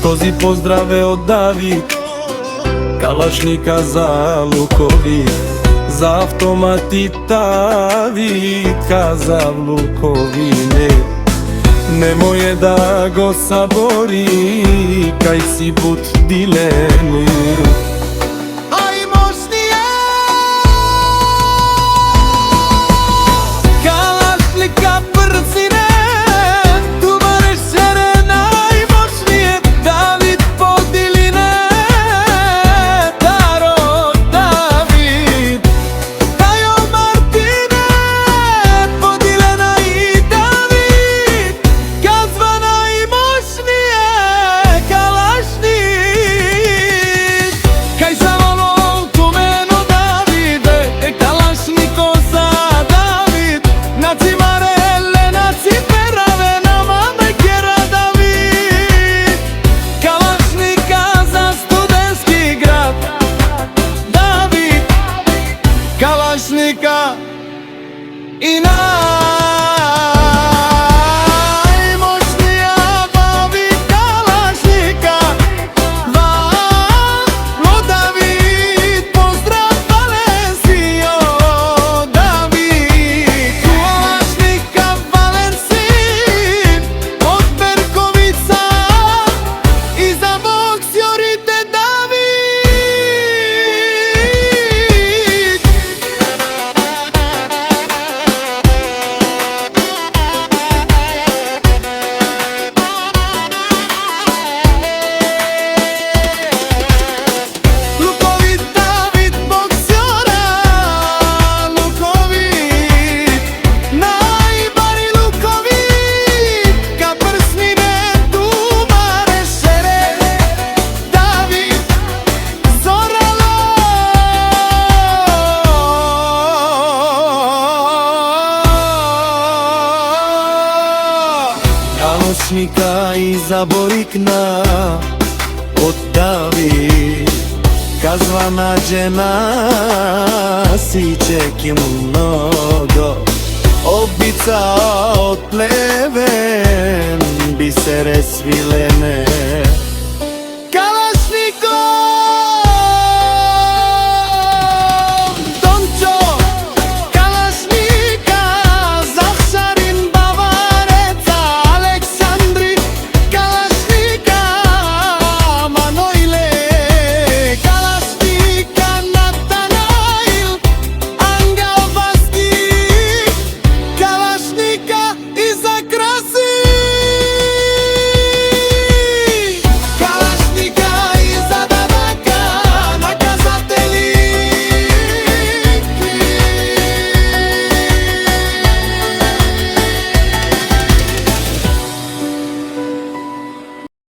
Този поздрав е од Давид, калашника за лукови, за автомати Давид казав лукови не. Немој да го сабори, кај си бут дилени. Kalašnika i najmoćnija bavi Kalašnika. Valo David, pozdrav Valencio David. Kalašnika Valencin od Berkovica i za boksjorite Kalašnika i zaborikna od David, kazva nađena sićek je mnogo, obica od pleven bisere svilene.